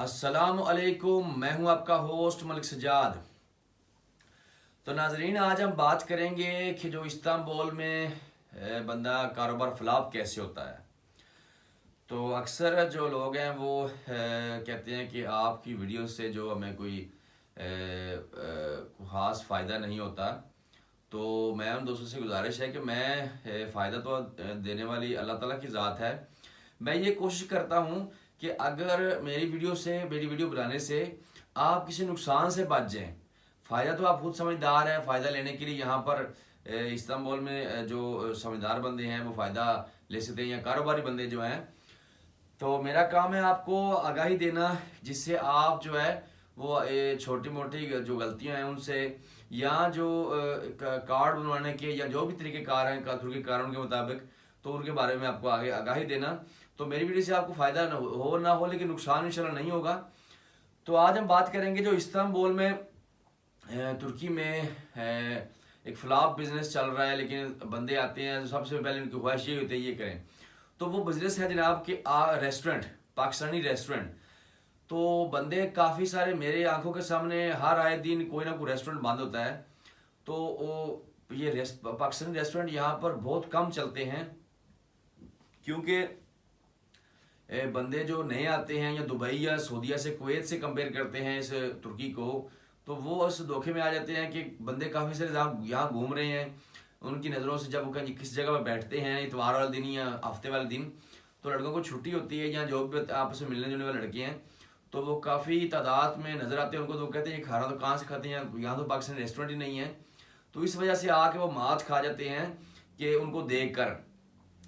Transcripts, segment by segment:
अस्सलामुअलैकुम, मैं हूं आपका होस्ट मलिक सजाद। तो नाजरीन, आज हम बात करेंगे कि जो इस्तांबुल में बंदा कारोबार फ्लॉप कैसे होता है। तो अक्सर जो लोग हैं वो कहते हैं कि आपकी वीडियो से जो हमें कोई ख़ास फ़ायदा नहीं होता। तो मैं उन दोस्तों से गुजारिश है कि मैं फ़ायदा तो देने वाली अल्लाह ताला की ज़ात है। मैं ये कोशिश करता हूँ कि अगर मेरी वीडियो बनाने से आप किसी नुकसान से बच जाएं। फ़ायदा तो आप खुद समझदार हैं, फ़ायदा लेने के लिए यहाँ पर इस्तांबुल में जो समझदार बंदे हैं वो फ़ायदा ले सकते हैं, या कारोबारी बंदे जो हैं। तो मेरा काम है आपको आगाही देना, जिससे आप जो है वो छोटी मोटी जो गलतियां हैं उनसे, या जो कार्ड बनवाने के या जो भी तरीक़ेकार हैं तुर्की कानून के मुताबिक, तो उनके बारे में आपको आगे आगाही देना। तो मेरी वीडियो से आपको फ़ायदा ना हो लेकिन नुकसान इंशाल्लाह नहीं होगा। तो आज हम बात करेंगे जो इस्तांबुल में तुर्की में एक फ्लॉप बिजनेस चल रहा है, लेकिन बंदे आते हैं सबसे पहले उनकी ख्वाहिश ये होती है ये करें। तो वो बिजनेस है जनाब कि रेस्टोरेंट, पाकिस्तानी रेस्टोरेंट। तो बंदे काफ़ी सारे मेरे आंखों के सामने हर आए दिन कोई ना कोई रेस्टोरेंट बंद होता है। तो वो पाकिस्तानी रेस्टोरेंट यहाँ पर बहुत कम चलते हैं, क्योंकि बंदे जो नए आते हैं या दुबई या सऊदीया से, कुवैत से कंपेयर करते हैं इस तुर्की को, तो वो उस धोखे में आ जाते हैं कि बंदे काफ़ी सारे यहाँ घूम रहे हैं। उनकी नज़रों से जब वो कहीं किस जगह पर बैठते हैं इतवार वाले दिन या हफ्ते वाले दिन, तो लड़कों को छुट्टी होती है या जो भी आपस में मिलने जुलने वाले लड़के हैं, तो वो काफ़ी तादाद में नज़र आते हैं उनको। तो कहते हैं ये खाना तो कहाँ से खाते हैं, यहाँ तो पाकिस्तानी रेस्टोरेंट ही नहीं है। तो इस वजह से आके वो मात खा जाते हैं कि उनको देख कर।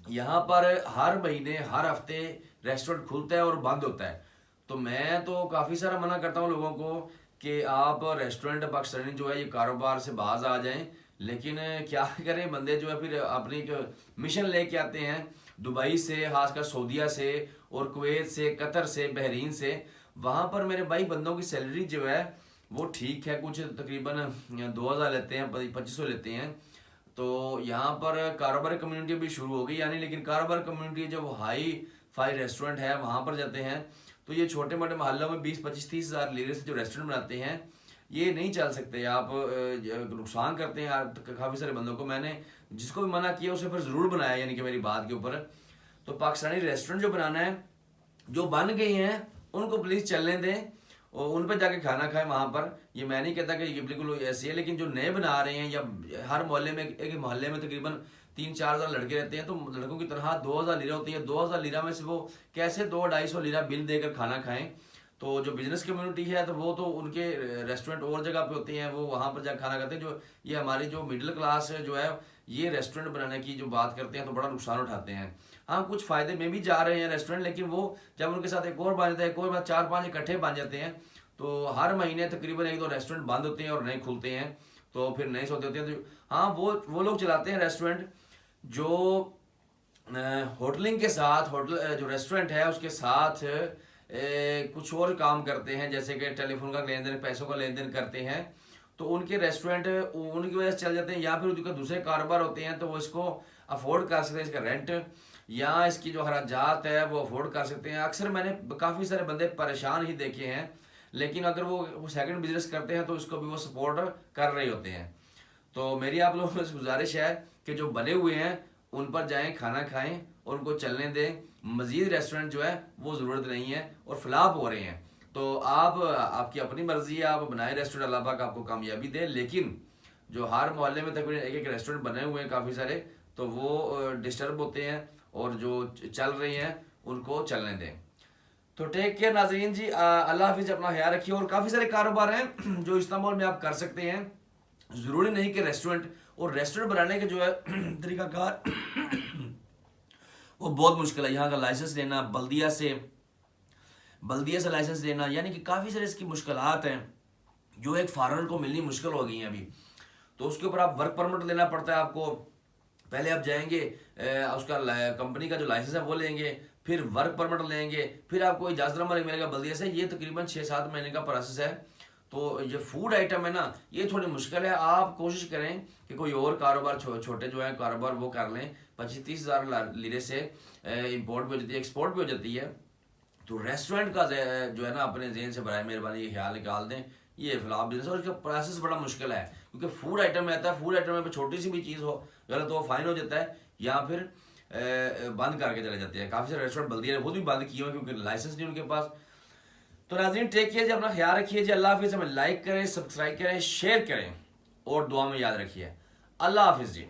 यहाँ पर हर महीने हर हफ्ते रेस्टोरेंट खुलता है और बंद होता है। तो मैं तो काफ़ी सारा मना करता हूँ लोगों को कि आप रेस्टोरेंट पाकिस्तानी जो है ये कारोबार से बाज आ जाएं। लेकिन क्या करें, बंदे जो है फिर अपनी मिशन लेके आते हैं दुबई से, खासकर सऊदीया से और कुवैत से, कतर से, बहरीन से। वहाँ पर मेरे भाई बंदों की सैलरी जो है वो ठीक है, कुछ तकरीबन 2000 लेते हैं, 2500 लेते हैं। तो यहाँ पर कारोबारी कम्युनिटी भी शुरू हो गई यानी, लेकिन कारोबारी कम्युनिटी जो हाई फाई रेस्टोरेंट है वहाँ पर जाते हैं। तो ये छोटे मोटे मोहल्लों में 20-25-30 हज़ार लीरे से जो रेस्टोरेंट बनाते हैं, ये नहीं चल सकते। आप नुकसान करते हैं काफ़ी सारे बंदों को। मैंने जिसको भी मना किया उसे फिर ज़रूर बनाया, यानी कि मेरी बात के ऊपर। तो पाकिस्तानी रेस्टोरेंट जो बनाना है, जो बन गए हैं उनको प्लीज़ चलने दें और उन पर जाके खाना खाएं वहाँ पर। ये मैं नहीं कहता कि ये बिल्कुल ऐसी है, लेकिन जो नए बना रहे हैं, या हर मोहल्ले में एक मोहल्ले में तकरीबन 3-4 हज़ार लड़के रहते हैं, तो लड़कों की तनख्वाह 2000 लीरा होती है। 2000 लीरा में से वो कैसे 200-250 लीरा बिल देकर खाना खाएं। तो जो बिजनेस कम्युनिटी है तो वो तो उनके रेस्टोरेंट और जगह पे होते हैं, वो वहाँ पर जाकर खाना खाते हैं। जो ये हमारी जो मिडिल क्लास जो है, ये रेस्टोरेंट बनाने की जो बात करते हैं तो बड़ा नुकसान उठाते हैं। हाँ, कुछ फ़ायदे में भी जा रहे हैं रेस्टोरेंट, लेकिन वो जब उनके साथ एक और बन जाता है, एक और बार 4-5 इकट्ठे बन जाते हैं, तो हर महीने तकरीबन 1-2 रेस्टोरेंट बंद होते हैं और नए खुलते हैं। तो फिर नए सोते होते हैं। तो हाँ, वो लोग चलाते हैं रेस्टोरेंट जो होटलिंग के साथ, होटल जो रेस्टोरेंट है उसके साथ कुछ और काम करते हैं, जैसे कि टेलीफोन का लेन देन, पैसों का लेन देन करते हैं। तो उनके रेस्टोरेंट उनकी वजह से चल जाते हैं, या फिर उनके दूसरे कारोबार होते हैं तो वो इसको अफोर्ड कर सकते हैं, इसका रेंट या इसकी जो खराजात है वो अफोर्ड कर सकते हैं। अक्सर मैंने काफ़ी सारे बंदे परेशान ही देखे हैं, लेकिन अगर वो सेकंड बिजनेस करते हैं तो इसको भी वो सपोर्ट कर रहे होते हैं। तो मेरी आप लोगों से गुजारिश है कि जो बने हुए हैं उन पर जाएं, खाना खाएं और उनको चलने दें। मज़ीद रेस्टोरेंट जो है वो ज़रूरत नहीं है और फ्लॉप हो रहे हैं। तो आपकी अपनी मर्जी है, आप बनाए रेस्टोरेंट, अल्लाह पाक आपको कामयाबी दे। लेकिन जो हर मोहल्ले में तकरीबन एक एक रेस्टोरेंट बने हुए हैं काफ़ी सारे, तो वो डिस्टर्ब होते हैं, और जो चल रही हैं उनको चलने दें। तो टेक केयर नाजरीन जी, अल्लाह हाफिज़, अपना ख्याल रखिए। और काफ़ी सारे कारोबार हैं जो इस्तांबुल में आप कर सकते हैं, ज़रूरी नहीं कि रेस्टोरेंट। और रेस्टोरेंट बनाने के जो है तरीक़ाकार वो बहुत मुश्किल है। यहाँ का लाइसेंस लेना, बल्दिया से लाइसेंस लेना, यानी कि काफ़ी सारे इसकी मुश्किलात हैं जो एक फॉरेनर को मिलनी मुश्किल हो गई हैं अभी। तो उसके ऊपर आप वर्क परमिट लेना पड़ता है आपको। पहले आप जाएंगे, उसका कंपनी का जो लाइसेंस है वो लेंगे, फिर वर्क परमिट लेंगे, फिर आपको इजाज़तनामा मिलेगा बल्दिया से। ये तकरीबन 6-7 महीने का प्रोसेस है। तो ये फूड आइटम है ना, ये थोड़ी मुश्किल है। आप कोशिश करें कि कोई और कारोबार, छोटे जो है कारोबार वो कर लें। 25-30 हज़ार लीरे से इम्पोर्ट भी हो जाती है, एक्सपोर्ट भी हो जाती है। तो रेस्टोरेंट का जो है ना अपने जहन से बराए मेहरबानी ये ख्याल निकाल दें, ये फलाप बिजनेस, और इसका प्रोसेस बड़ा मुश्किल है क्योंकि फूड आइटम में आता है, फूड आइटम में छोटी सी भी चीज़ हो गलत हो फाइन हो जाता है, या फिर बंद करके चले जाते हैं। काफ़ी सारे रेस्टोरेंट बल्दिया ने खुद भी बंद किए हुए क्योंकि लाइसेंस नहीं उनके पास। तो नाज़रीन टेक केयर जी, अपना ख्याल रखिए जी। अल्लाह हाफिज़। हमें लाइक करें, सब्सक्राइब करें, शेयर करें और दुआ में याद रखिए। अल्लाह हाफिज़ जी।